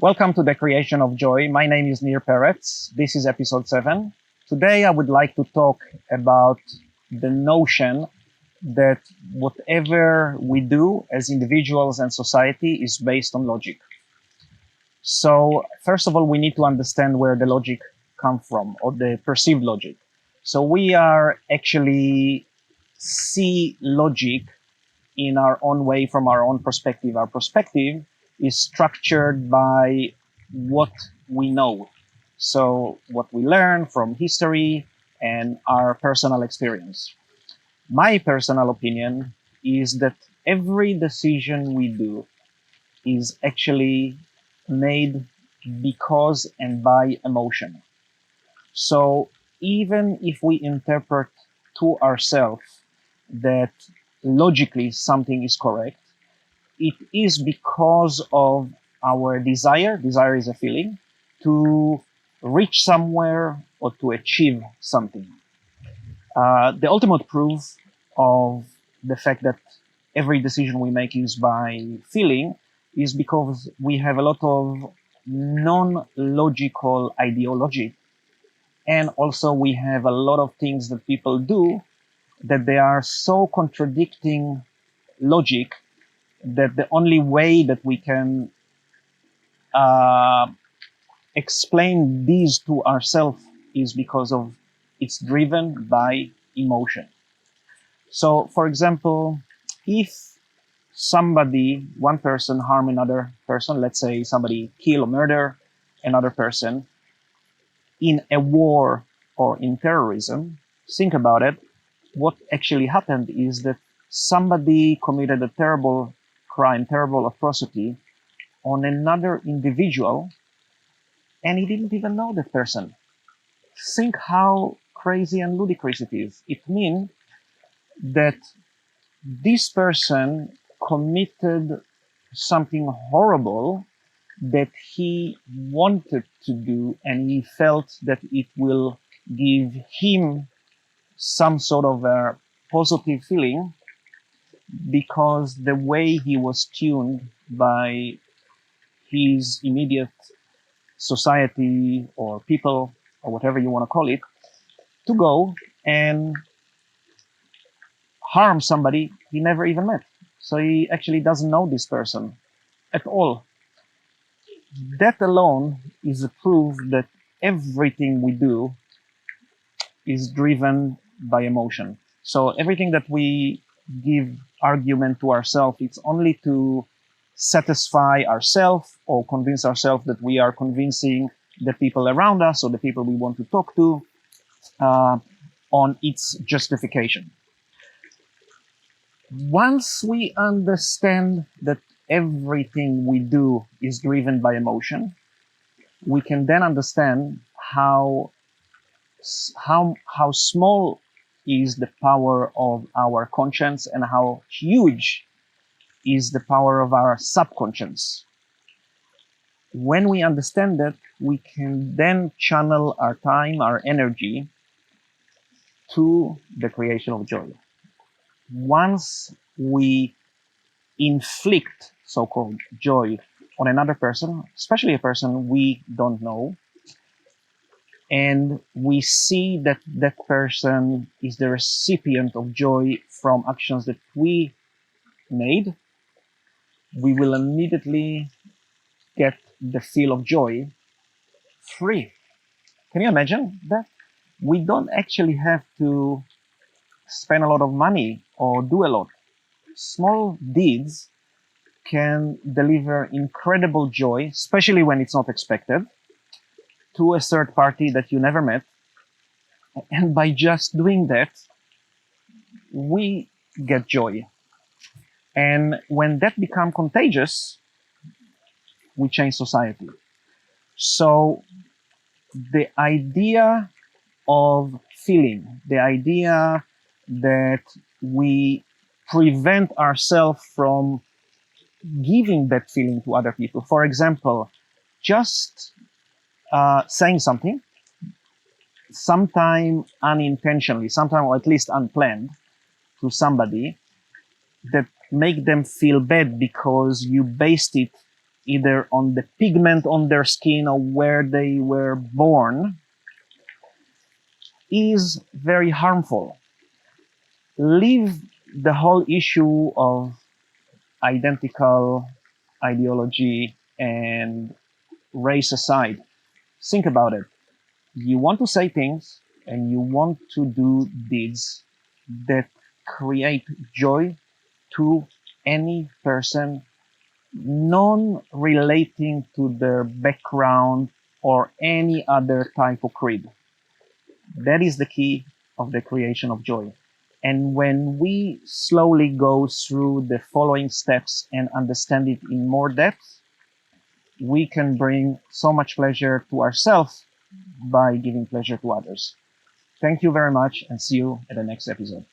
Welcome to the Creation of Joy. My name is Nir Peretz. This is episode 7. Today I would like to talk about the notion that whatever we do as individuals and society is based on logic. So first of all, we need to understand where the logic comes from, or the perceived logic. So we are actually see logic in our own way, from our own perspective. Our perspective is structured by what we know. So what we learn from history and our personal experience. My personal opinion is that every decision we do is actually made because and by emotion. So even if we interpret to ourselves that logically something is correct, it is because of our desire is a feeling, to reach somewhere or to achieve something. The ultimate proof of the fact that every decision we make is by feeling is because we have a lot of non-logical ideology. And also we have a lot of things that people do that they are so contradicting logic that the only way that we can explain these to ourselves is because of it's driven by emotion. So, for example, if one person harm another person, let's say somebody kill or murder another person in a war or in terrorism, think about it. What actually happened is that somebody committed a terrible crime, terrible atrocity on another individual, and he didn't even know that person. Think how crazy and ludicrous it is. It means that this person committed something horrible that he wanted to do, and he felt that it will give him some sort of a positive feeling, because the way he was tuned by his immediate society or people or whatever you want to call it, to go and harm somebody he never even met. So he actually doesn't know this person at all. That alone is a proof that everything we do is driven by emotion. So everything that we give argument to ourselves, it's only to satisfy ourselves or convince ourselves that we are convincing the people around us or the people we want to talk to on its justification. Once we understand that everything we do is driven by emotion, we can then understand how small is the power of our conscience and how huge is the power of our subconscious. When we understand that, we can then channel our time, our energy to the creation of joy. Once we inflict so-called joy on another person, especially a person we don't know, and we see that that person is the recipient of joy from actions that we made, we will immediately get the feel of joy free. Can you imagine that? We don't actually have to spend a lot of money or do a lot. Small deeds can deliver incredible joy, especially when it's not expected, to a third party that you never met. And by just doing that, we get joy. And when that becomes contagious, we change society. So the idea of feeling, the idea that we prevent ourselves from giving that feeling to other people. For example, just saying something, sometime unintentionally, sometime or at least unplanned, to somebody that make them feel bad because you based it either on the pigment on their skin or where they were born, is very harmful. Leave the whole issue of identical ideology and race aside. Think about it. You want to say things and you want to do deeds that create joy to any person, non-relating to their background or any other type of creed. That is the key of the creation of joy. And when we slowly go through the following steps and understand it in more depth, we can bring so much pleasure to ourselves by giving pleasure to others. Thank you very much and see you at the next episode.